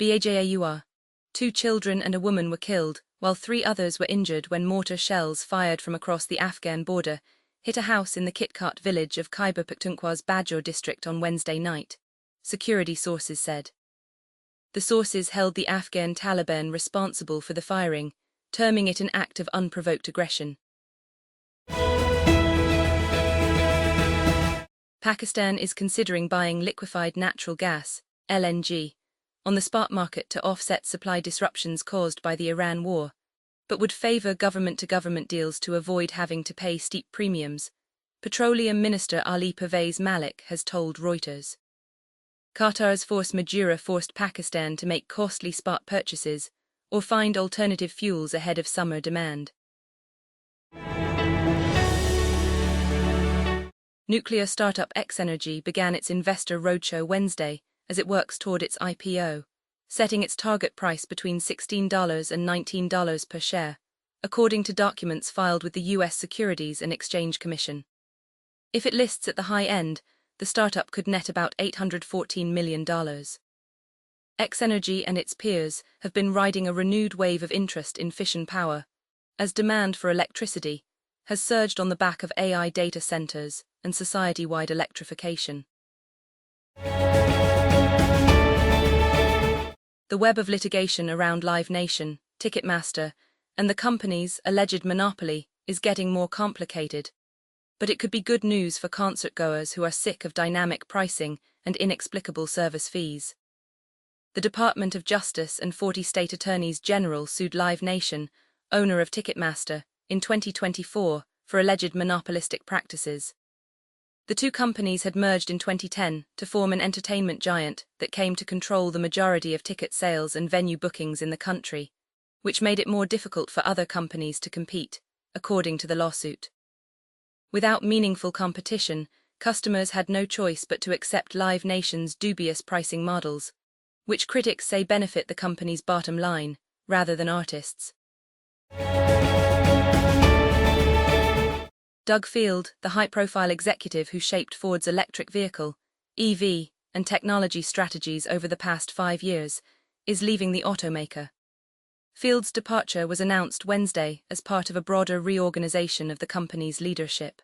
Bajaur. 2 children and a woman were killed, while 3 others were injured when mortar shells fired from across the Afghan border hit a house in the Kitkat village of Khyber Pakhtunkhwa's Bajaur district on Wednesday night, security sources said. The sources held the Afghan Taliban responsible for the firing, terming it an act of unprovoked aggression. Pakistan is considering buying liquefied natural gas, LNG, on the spot market to offset supply disruptions caused by the Iran war, but would favor government-to-government deals to avoid having to pay steep premiums, Petroleum Minister Ali Pervez Malik has told Reuters. Qatar's force majeure forced Pakistan to make costly spot purchases or find alternative fuels ahead of summer demand. Nuclear startup X-Energy began its investor roadshow Wednesday as it works toward its IPO, setting its target price between $16 and $19 per share, according to documents filed with the U.S. Securities and Exchange Commission. If it lists at the high end, the startup could net about $814 million. X-Energy and its peers have been riding a renewed wave of interest in fission power, as demand for electricity has surged on the back of AI data centers and society-wide electrification. The web of litigation around Live Nation, Ticketmaster, and the company's alleged monopoly is getting more complicated, but it could be good news for concertgoers who are sick of dynamic pricing and inexplicable service fees. The Department of Justice and 40 state attorneys general sued Live Nation, owner of Ticketmaster, in 2024 for alleged monopolistic practices. The two companies had merged in 2010 to form an entertainment giant that came to control the majority of ticket sales and venue bookings in the country, which made it more difficult for other companies to compete, according to the lawsuit. Without meaningful competition, customers had no choice but to accept Live Nation's dubious pricing models, which critics say benefit the company's bottom line, rather than artists. Doug Field, the high-profile executive who shaped Ford's electric vehicle, EV, and technology strategies over the past 5 years, is leaving the automaker. Field's departure was announced Wednesday as part of a broader reorganization of the company's leadership.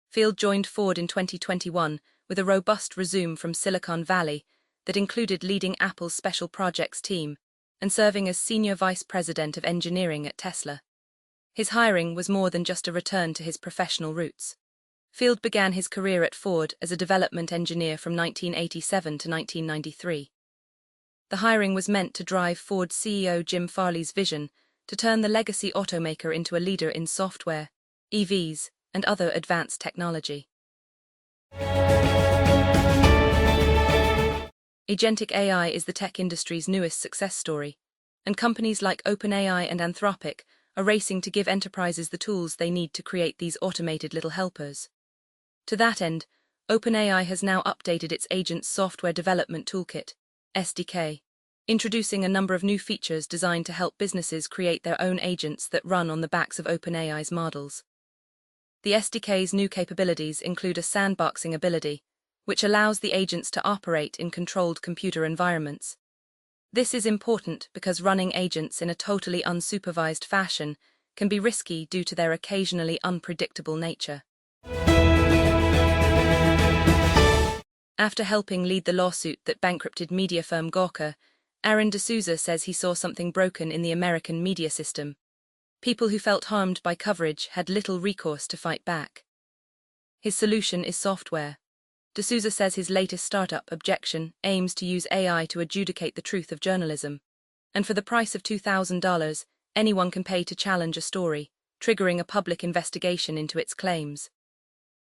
Field joined Ford in 2021 with a robust resume from Silicon Valley that included leading Apple's special projects team and serving as senior vice president of engineering at Tesla. His hiring was more than just a return to his professional roots. Field began his career at Ford as a development engineer from 1987 to 1993. The hiring was meant to drive Ford CEO Jim Farley's vision to turn the legacy automaker into a leader in software, EVs, and other advanced technology. Agentic AI is the tech industry's newest success story, and companies like OpenAI and Anthropic are racing to give enterprises the tools they need to create these automated little helpers. To that end, OpenAI has now updated its Agent Software Development Toolkit, SDK, introducing a number of new features designed to help businesses create their own agents that run on the backs of OpenAI's models. The SDK's new capabilities include a sandboxing ability, which allows the agents to operate in controlled computer environments. This is important because running agents in a totally unsupervised fashion can be risky due to their occasionally unpredictable nature. After helping lead the lawsuit that bankrupted media firm Gawker, Aaron D'Souza says he saw something broken in the American media system. People who felt harmed by coverage had little recourse to fight back. His solution is software. D'Souza says his latest startup, Objection, aims to use AI to adjudicate the truth of journalism. And for the price of $2,000, anyone can pay to challenge a story, triggering a public investigation into its claims.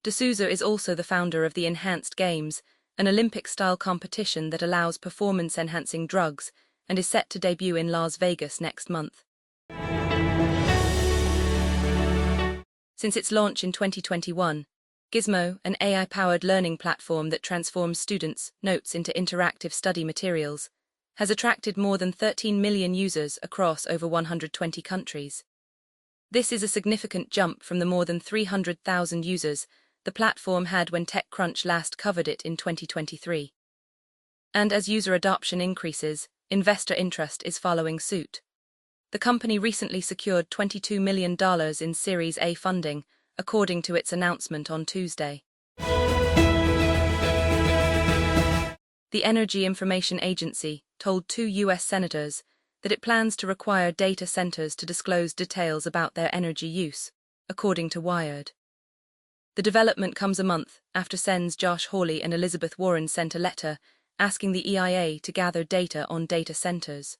D'Souza is also the founder of the Enhanced Games, an Olympic-style competition that allows performance-enhancing drugs and is set to debut in Las Vegas next month. Since its launch in 2021, Gizmo, an AI-powered learning platform that transforms students' notes into interactive study materials, has attracted more than 13 million users across over 120 countries. This is a significant jump from the more than 300,000 users the platform had when TechCrunch last covered it in 2023. And as user adoption increases, investor interest is following suit. The company recently secured $22 million in Series A funding, according to its announcement on Tuesday. The Energy Information Agency told 2 U.S. senators that it plans to require data centers to disclose details about their energy use, according to Wired. The development comes a month after Sen's Josh Hawley and Elizabeth Warren sent a letter asking the EIA to gather data on data centers.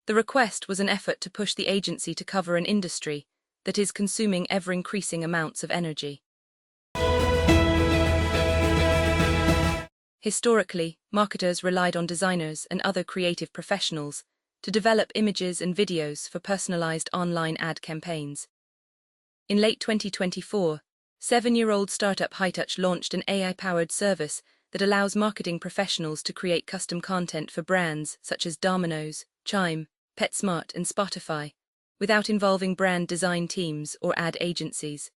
The request was an effort to push the agency to cover an industry that is consuming ever-increasing amounts of energy. Historically, marketers relied on designers and other creative professionals to develop images and videos for personalized online ad campaigns. In late 2024, 7-year-old startup HiTouch launched an AI-powered service that allows marketing professionals to create custom content for brands such as Domino's, Chime, PetSmart, and Spotify, without involving brand design teams or ad agencies.